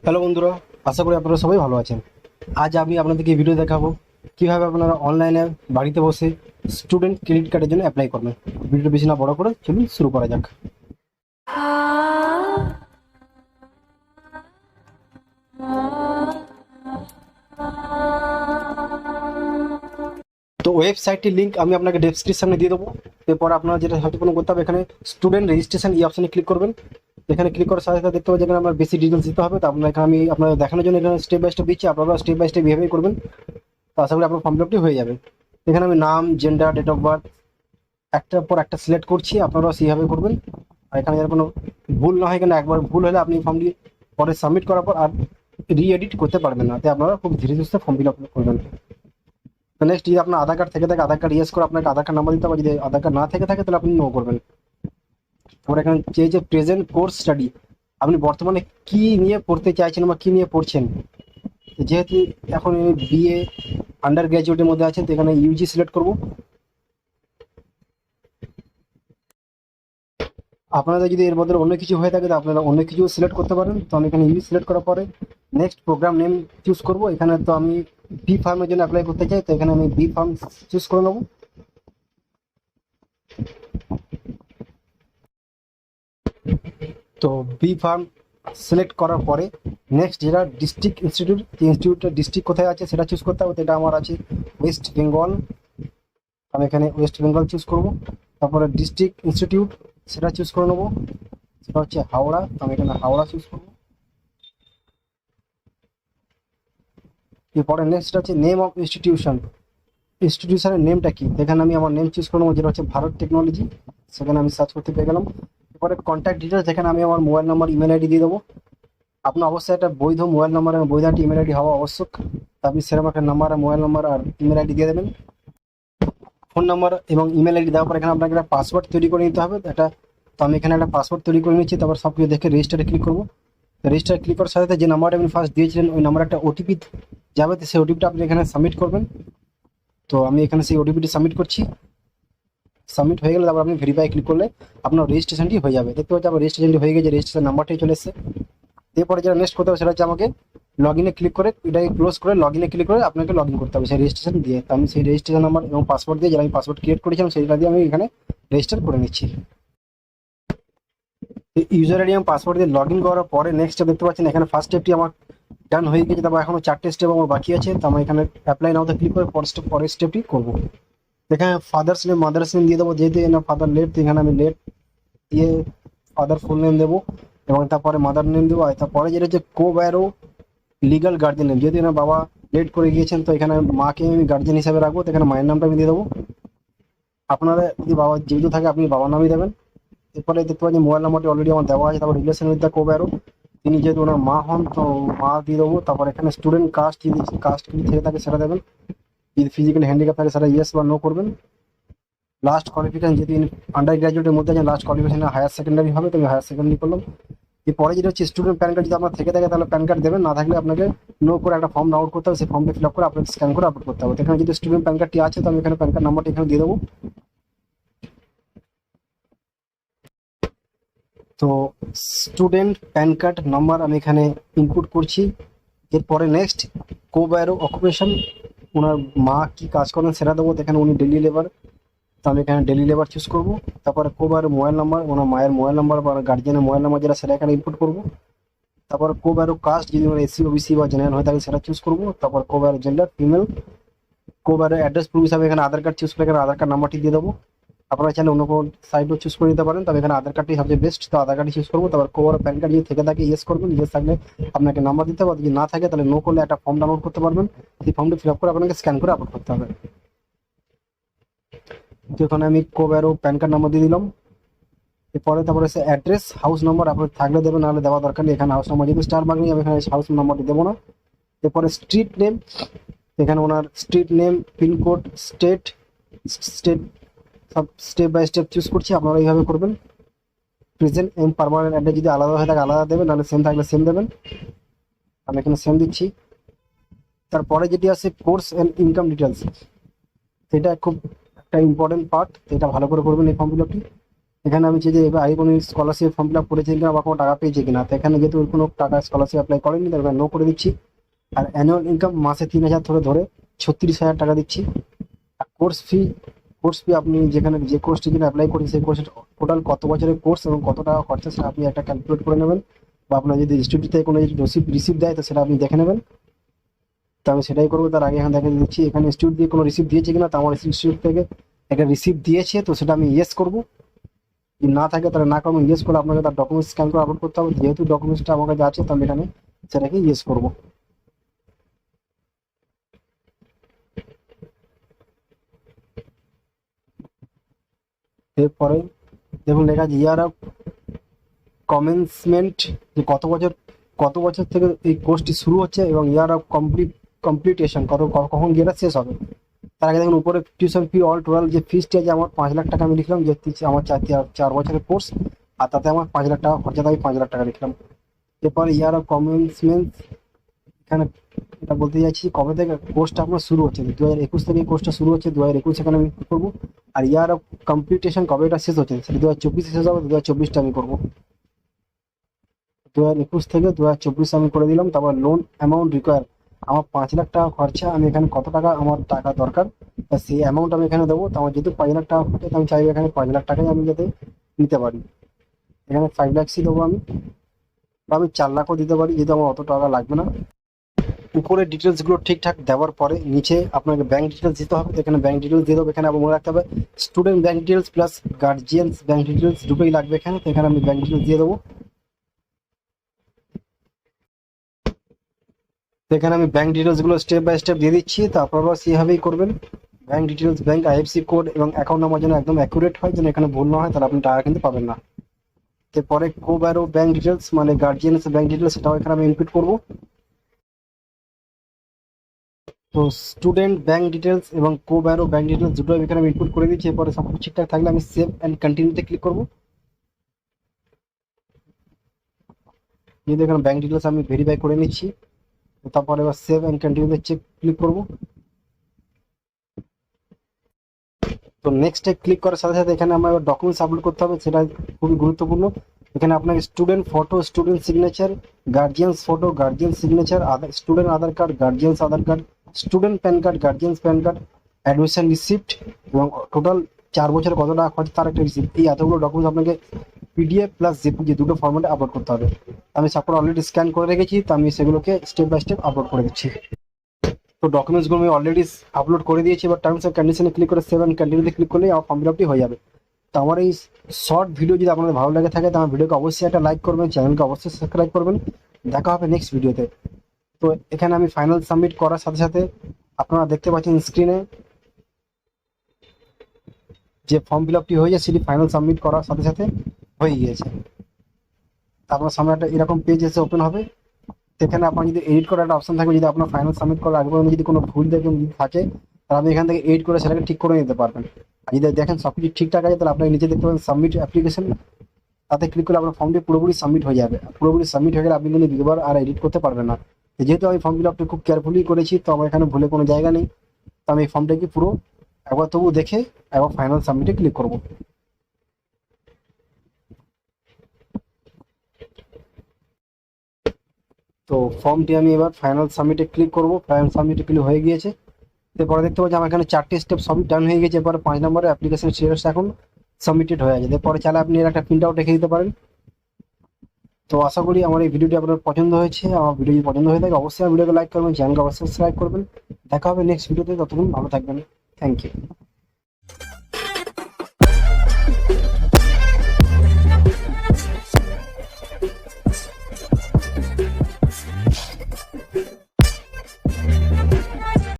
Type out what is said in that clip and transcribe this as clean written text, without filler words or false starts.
Hello বন্ধুরা, আশা করি আপনারা সবাই ভালো আছেন। আজ আমি আপনাদেরকে ভিডিও দেখাবো কিভাবে আপনারা অনলাইনে বাড়িতে বসে স্টুডেন্ট ক্রেডিট কার্ডের জন্য অ্যাপ্লাই করবেন। ভিডিওটা বেশি না বড় করে চলুন শুরু করা যাক। তো ওয়েবসাইটটির লিঙ্ক আমি আপনাকে ডেসক্রিপশনে দিয়ে দেবো। এরপর আপনারা যেটা সচেতন করতে হবে, এখানে স্টুডেন্ট রেজিস্ট্রেশন এই অপশনে ক্লিক করবেন। এখানে ক্লিক করার সাথে সাথে দেখতে পাবেন যেখানে আমার বেশি ডিটেলস দিতে হবে। তো আপনার এখানে আমি আপনাদের দেখানোর জন্য এখানে স্টেপ বাই স্টেপ দিচ্ছি, আপনারা স্টেপ বাই স্টেপ এভাবেই করবেন। তো আশা করি আপনার ফর্ম ফিল আপটি হয়ে যাবে। এখানে আমি নাম, জেন্ডার, ডেট অফ বার্থ একটার পর একটা সিলেক্ট করছি, আপনারাও সেইভাবে করবেন। আর এখানে যেন কোনো ভুল না হয়, এখানে একবার ভুল হলে আপনি ফর্মটি পরে সাবমিট করার পর আর রি-এডিট করতে পারবেন না। তাই আপনারা খুব ধীরে সুস্থে ফর্ম ফিল আপ করবেন। তো নেক্সট, যদি আপনার আধার কার্ড থেকে থাকে আধার কার্ড ইয়েস করে আপনাকে আধার কার্ড নাম্বার দিতে হবে। যদি আধার কার্ড না থেকে থাকে তাহলে আপনি নো করবেন। তারপর এখানে যে প্রেজেন্ট কোর্স স্টাডি, আপনি বর্তমানে কি নিয়ে পড়তে চাইছেন বা কি নিয়ে পড়ছেন। যেহেতু এখন বিএ আন্ডার গ্র্যাজুয়েটের মধ্যে আছেন, তো এখানে ইউজি সিলেক্ট করবো। আপনাদের যদি এর মধ্যে অন্য কিছু হয়ে থাকে তো আপনারা অন্য কিছু সিলেক্ট করতে পারেন। তো আমি এখানে ইংলিশ সিলেক্ট করার পরে নেক্সট প্রোগ্রাম নেম চুজ করব। এখানে তো আমি বি ফার্মের জন্য অ্যাপ্লাই করতে চাই, তো এখানে আমি বি ফার্ম চুজ করে নেবো। তো বি ফার্ম সিলেক্ট করার পরে নেক্সট যেটা ডিস্ট্রিক্ট ইনস্টিটিউট, ইনস্টিটিউটের ডিস্ট্রিক্ট কোথায় আছে সেটা চুজ করতে হবে। তো এটা আমার আছে ওয়েস্ট বেঙ্গল, আমি এখানে ওয়েস্ট বেঙ্গল চুজ করব। তারপরে ডিস্ট্রিক্ট ইনস্টিটিউট সেটা চুজ করে নেবো, সেটা হচ্ছে হাওড়া, তো আমি এখানে হাওড়া চুজ করবো। এরপরে নেক্সট হচ্ছে নেম অফ ইনস্টিটিউশন, ইনস্টিটিউশনের নেমটা কি, এখানে আমি আমার নেম চুজ করে নেবো, যেটা হচ্ছে ভারত টেকনোলজি। সেখানে আমি সার্চ করতে পেয়ে গেলাম। এরপরে কন্ট্যাক্ট ডিটেলস, যেখানে আমি আমার মোবাইল নাম্বার, ইমেল আইডি দিয়ে দেবো। আপনার অবশ্যই একটা বৈধ মোবাইল নাম্বার এবং বৈধ একটা ইমেল আইডি হওয়া আবশ্যক। তো আপনি সেরকম একটা নাম্বার, মোবাইল নাম্বার আর ইমেল আইডি দিয়ে দেবেন। ফোন নাম্বার এবং ইমেল আইডি দেওয়ার পর এখানে আপনাকে একটা পাসওয়ার্ড তৈরি করে নিতে হবে একটা। তো আমি এখানে একটা পাসওয়ার্ড তৈরি করে নিচ্ছি। তারপর সব কিছু দেখে রেজিস্টারে ক্লিক করবো। রেজিস্টার ক্লিক করার সাথে সাথে যে নাম্বারটা আপনি ফার্স্ট দিয়েছিলেন ওই নাম্বারে একটা ওটিপি যাবে, তো সেই ওটিপিটা আপনি এখানে সাবমিট করবেন। তো আমি এখানে সেই ওটিপিটি সাবমিট করছি। সাবমিট হয়ে গেলে তারপর আপনি ভেরিফাই ক্লিক করলে আপনার রেজিস্ট্রেশনটি হয়ে যাবে। দেখতে পাচ্ছি আমার রেজিস্ট্রেশনটি হয়ে গেছে, রেজিস্ট্রেশন নাম্বারটাই চলে এসেছে। এরপরে যেটা নেক্সট করতে হবে সেটা হচ্ছে আমাকে লগ ইনে ক্লিক করে, এটাকে ক্লোজ করে লগ ইনে ক্লিক করে আপনাকে লগ ইন করতে হবে সেই রেজিস্ট্রেশন দিয়ে। তো আমি সেই রেজিস্ট্রেশন নাম্বার এবং পাসওয়ার্ড দিয়ে, যেটা আমি পাসওয়ার্ড ক্রিয়েট করেছিলাম সেইটা দিয়ে আমি এখানে রেজিস্টার করে নিচ্ছি। ইউজার আইডি এবং পাসওয়ার্ড দিয়ে লগ ইন করার পরে নেক্সট দেখতে পাচ্ছেন এখানে ফার্স্ট স্টেপটি আমার ডান হয়ে গেছে। তারপর এখনো 4টে স্টেপ আমার বাকি আছে। তো আমি এখানে অ্যাপ্লাই নাওতে ক্লিক করে পরের স্টেপটি করবো। এখানে ফাদার্স নেম, মাদার্স নেম দিয়ে দেবো। যেহেতু এখানে ফাদার লেট, তো এখানে আমি লেট দিয়ে ফাদার ফুল নেম দেবো এবং তারপরে মাদার নেম দেবো। আর তারপরে যেটা হচ্ছে কো ব্যারো লিগাল গার্জিয়ান নেম, যেহেতু এনার বাবা লেট করে গিয়েছেন, তো এখানে মাকে আমি গার্জিয়ান হিসাবে রাখবো। তো এখানে মায়ের নামটা আমি দিয়ে দেবো। আপনারা যদি বাবা জীবিত থাকে আপনি বাবার নামই দেবেন। এরপরে দেখতে পাচ্ছি মোবাইল নাম্বারটি অলরেডি আমার দেওয়া আছে। তারপর relation with the co barrow, তিনি যেহেতু ওনার মা হন তো মা দিয়ে দেবো। তারপর এখানে স্টুডেন্ট কাস্ট, যদি কাস্ট যদি থেকে থাকে সেটা দেবেন। যদি ফিজিক্যাল হ্যান্ডিক্যাপ থাকে সেটা ইয়েস বা নো করবেন। লাস্ট কোয়ালিফিকেশন, যদি আন্ডার গ্রাজুয়েটের মধ্যে আছেন লাস্ট কোয়ালিফিকেশন হায়ার সেকেন্ডারি হবে, তো আমি হায়ার সেকেন্ডারি করলাম। এরপরে যেটা হচ্ছে স্টুডেন্ট প্যান কার্ড, যদি আপনার থেকে থাকে তাহলে প্যান কার্ড দেবেন, না থাকলে আপনাকে নো করে একটা ফর্ম ডাউনলোড করতে হবে। সেই ফর্মটা ফিল আপ করে আপনাকে স্ক্যান করে আপলোড করতে হবে। তো এখানে যদি স্টুডেন্ট প্যান কার্ডটি আছে তো আমি এখানে প্যান কার্ড নাম্বারটি এখানে দিয়ে দেবো। তো স্টুডেন্ট প্যান কার্ড নাম্বার আমি এখানে ইনপুট করছি। এরপরে নেক্সট কো ব্যারো অকুপেশন, ওনার মা কি কাজ করেন সেটা দেবো। তো এখানে উনি ডেলি লেবার, তো আমি এখানে ডেলি লেবার চুজ করবো। তারপরে কো ব্যারো মোবাইল নাম্বার, ওনার মায়ের মোবাইল নাম্বার বা গার্জিয়ানের মোবাইল নাম্বার যেটা সেটা এখানে ইনপুট করবো। তারপর কো ব্যারো কাস্ট, যদি ওনার এসসি ওবিসি বা জেনারেল হয়ে থাকে সেটা চুজ করবো। তারপর কো ব্যারো জেন্ডার ফিমেল। কো ব্যারো অ্যাড্রেস প্রুফ হিসাবে এখানে আধার কার্ড চুজ করে এখানে আধার কার্ড নাম্বারটি দিয়ে দেবো। আপনারা চাইলে অন্য কোনো সাইটও চুজ করে নিতে পারেন, তবে এখানে আধার কার্ডটি সবচেয়ে বেস্ট, তো আধার কার্ডই চুজ করবো। তারপর কো ব্যারো প্যান কার্ড যদি থেকে থাকে ইয়েস করবেন, ইয়েস থাকলে আপনাকে নাম্বার দিতে হবে। যদি না থাকে তাহলে নো করলে একটা ফর্ম ডাউনলোড করতে পারবেন। সেই ফর্মটি ফিল আপ করে আপনাকে স্ক্যান করে আপলোড করতে হবে। তো এখানে আমি কো ব্যারো প্যান কার্ড নাম্বার দিয়ে দিলাম। এরপরে তারপরে সে অ্যাড্রেস, হাউস নাম্বার আপনার থাকলে দেবেন, নাহলে দেওয়া দরকার নেই। এখানে হাউস নাম্বার যেহেতু স্টার মার্ক নেই, আমি এখানে হাউস নাম্বারটি দেবো না। এরপরে স্ট্রিট নেম, এখানে owner street name, pincode, state, state সব স্টেপ বাই স্টেপ চুজ করছি। আপনারা এইভাবে করবেন। প্রেজেন্ট এবং পার্মানেন্ট অ্যাড্রেস যদি আলাদা হয়ে থাকে আলাদা দেবেন, নাহলে সেম থাকলে সেম দেবেন। আমি এখানে সেম দিচ্ছি। তারপরে যেটি আছে কোর্স অ্যান্ড ইনকাম ডিটেলস, এটা খুব একটা ইম্পর্টেন্ট পার্ট, এটা ভালো করে করবেন এই ফর্মগুলোটি। এখানে আমি চাই যে এবার আগে কোনো স্কলারশিপ ফর্ম ফিল আপ করেছে কিনা বা কোনো টাকা পেয়েছে কিনা, তো এখানে যেহেতু ওর কোনো টাকা স্কলারশিপ অ্যাপ্লাই করেনি তার নো করে দিচ্ছি। আর অ্যানুয়াল ইনকাম মাসে 3,000 ধরে ধরে 36,000 টাকা দিচ্ছি। আর কোর্স ফি আপনি যেখানে যে কোর্সটি কিনা অ্যাপ্লাই করেন সেই কোর্সের টোটাল কত বছরের কোর্স এবং কত টাকা খরচা সেটা আপনি একটা ক্যালকুলেট করে নেবেন, বা আপনার যদি ইনস্টিটিউট থেকে কোনো রিসিভ দেয় তো সেটা আপনি দেখে নেবেন। তো আমি সেটাই করবো। তার আগে এখানে দেখে দিচ্ছি এখানে ইনস্টিটিউট দিয়ে কোনো রিসিভ দিয়েছে কিনা, তো আমার ইনস্টিটিউট থেকে একটা রিসিভ দিয়েছে, তো সেটা আমি ইয়েস করবো। যদি না থাকে তাহলে না করবো, ইয়েস করে আপনাকে তার ডকুমেন্টস স্ক্যান করে আপলোড করতে হবে। যেহেতু ডকুমেন্টসটা আমার কাছে আছে তো আমি এখানে সেটাকে ইয়েস করবো। এরপরে দেখুন লেখা আছে ইয়ার অফ কমেন্সমেন্ট, যে কত বছর থেকে এই কোর্সটি শুরু হচ্ছে এবং ইয়ার অফ কমপ্লিটেশন কখন গিয়ে এটা শেষ হবে। তার আগে দেখুন উপরে টিউশন ফি অল টোটাল যে ফিসটি আছে আমার 5 লাখ টাকা আমি লিখলাম, যে আমার 4 বছরের কোর্স, আর তাতে আমার 5 লাখ টাকা খরচা, আমি 5 লাখ টাকা লিখলাম। এরপরে ইয়ার অফ কমেন্সমেন্ট, এখানে এটা বলতে চাইছি কবে থেকে কোর্সটা আপনার শুরু হচ্ছে, 2021 থেকে কোর্সটা শুরু হচ্ছে, 2021 এখানে আমি করবো। আর ইয়ার অফ কমপ্লিটেশন কবে এটা শেষ হচ্ছে সেটা 2024 শেষ হবে, 2024টা আমি করবো। 2021 থেকে 2024 আমি করে দিলাম। তারপর লোন অ্যামাউন্ট রিকোয়ার, আমার 5 লাখ টাকা খরচা, আমি এখানে কত টাকা আমার টাকা দরকার সেই অ্যামাউন্ট আমি এখানে দেবো। তো আমার যেহেতু 5 লাখ টাকা খরচা, তো আমি চাইবো এখানে 5 লাখ টাকাই আমি যাতে নিতে পারি। এখানে 5 লাখসই দেবো আমি, বা আমি 4 লাখও দিতে পারি, যেহেতু আমার অত টাকা লাগবে না। উপরে ডিটেলসগুলো ঠিকঠাক দেওয়ার পরে নিচে আপনাকে ব্যাংক ডিটেলস দিতে হবে। তো এখানে ব্যাংক ডিটেলস দিয়ে দেবো। এখানে আবার মনে রাখতে হবে student bank details plus guardians bank details দুটোই লাগবে এখানে। তো এখানে আমি ব্যাংক ডিটেলস দিয়ে দেবো। তো এখানে আমি ব্যাংক ডিটেলসগুলো স্টেপ বাই স্টেপ দিয়ে দিচ্ছি, তো আপনারাও সেইভাবেই করবেন। Bank details, bank IFC code এবং অ্যাকাউন্ট নাম্বার যেন একদম অ্যাকুরেট হয়, যেন এখানে ভুল না হয়, তাহলে আপনি টাকা কিন্তু পাবেন না। এরপরে কোব্যারো ব্যাংক ডিটেলস মানে গার্জিয়ানস ব্যাংক ডিটেলস, সেটাও এখানে আমি ইনপুট করবো। তো স্টুডেন্ট ব্যাংক ডিটেলস এবং কোব্যারো ব্যাংক ডিটেলস দুটো এখানে আমি ইনপুট করে দিচ্ছি। এরপরে সব কিছু ঠিকঠাক থাকলে আমি সেভ অ্যান্ড কন্টিনিউতে ক্লিক করবো। যেহেতু এখানে ব্যাংক ডিটেলস আমি ভেরিফাই করে নিচ্ছি, তারপরে এবার সেভ অ্যান্ড কন্টিনিউতে চেক ক্লিক করবো। তো নেক্সটে ক্লিক করার সাথে সাথে এখানে আমার ডকুমেন্টস আপলোড করতে হবে, সেটা খুবই গুরুত্বপূর্ণ। এখানে আপনাকে student photo, student signature, guardian's photo, guardian signature, student Aadhaar card, guardian's Aadhaar card, student PAN card, guardian's PAN card, admission receipt এবং টোটাল 4 বছর কত টাকা খরচ তার একটা রিসিপ্ট, এই এতগুলো ডকুমেন্টস আপনাকে পিডিএফ প্লাস জেপিজি দুটো ফরম্যাটে আপলোড করতে হবে। আমি সাপোর্ট অলরেডি স্ক্যান করে রেখেছি, তো আমি সেগুলোকে স্টেপ বাই স্টেপ আপলোড করে দিচ্ছি। তো ডকুমেন্টসগুলো আমি অলরেডি আপলোড করে দিয়েছি। এবার টার্মস অ্যান্ড কন্ডিশনে ক্লিক করে সেভ অ্যান্ড কন্টিনিউতে ক্লিক করলেই আমার ফর্ম ফিল আপটি হয়ে যাবে। তো আমার এই শর্ট ভিডিও যদি আপনাদের ভালো লাগে থাকে, তো আমার ভিডিওকে অবশ্যই একটা লাইক করবেন, চ্যানেলকে অবশ্যই সাবস্ক্রাইব করবেন। দেখা হবে নেক্সট ভিডিওতে। তো এখানে আমি ফাইনাল সাবমিট করার সাথে সাথে আপনারা দেখতে পাচ্ছেন স্ক্রিনে যে ফর্ম ফিল আপটি হয়েছে সেটি ফাইনাল সাবমিট করার সাথে সাথে হয়ে গিয়েছে। আপনার সামনে একটা এরকম পেজ এসে ওপেন হবে। সেখানে আপনার যদি এডিট করার একটা অপশন থাকবে, যদি আপনার ফাইনাল সাবমিট করার আগে পর্যন্ত যদি কোনো ভুল থাকে তাহলে আপনি এখান থেকে এডিট করে সেটাকে ঠিক করে নিতে পারবেন। আর যদি দেখেন সবকিছু ঠিকঠাক আছে তাহলে আপনি নিচে দেখতে পাবেন সাবমিট অ্যাপ্লিকেশন, তাতে ক্লিক করলে আপনার ফর্মটি পুরোপুরি সাবমিট হয়ে যাবে। পুরোপুরি সাবমিট হয়ে গেলে আপনি কিন্তু দ্বিতীয়বার আর এডিট করতে পারবেন না। যেহেতু আমি ফর্ম ফিল আপটি খুব কেয়ারফুলি করেছি, তো আমার এখানে ভুলে কোনো জায়গা নেই। তো আমি এই ফর্মটাকে পুরো একবার তবু দেখে একবার ফাইনাল সাবমিটে ক্লিক করবো। তো ফর্মটি আমি এবার ফাইনাল সাবমিটে ক্লিক করবো। ফাইনাল সাবমিটে ক্লিক হয়ে গিয়েছে। এরপরে দেখতে পাচ্ছি আমার এখানে 4টে স্টেপ সবই ডান হয়ে গেছে। এরপরে 5 নম্বরে অ্যাপ্লিকেশন স্টেটাস এখন সাবমিটেড হয়ে আছে। এরপরে চাইলে আপনি এর একটা প্রিন্ট আউট রেখে দিতে পারেন। তো আশা করি আমার এই ভিডিওটি আপনার পছন্দ হয়েছে। আমার ভিডিও যদি পছন্দ হয়ে থাকে অবশ্যই ভিডিওকে লাইক করবেন, চ্যানেলকে অবশ্যই সাবস্ক্রাইব করবেন। দেখা হবে নেক্সট ভিডিওতে, ততক্ষণ ভালো থাকবেন। Thank you.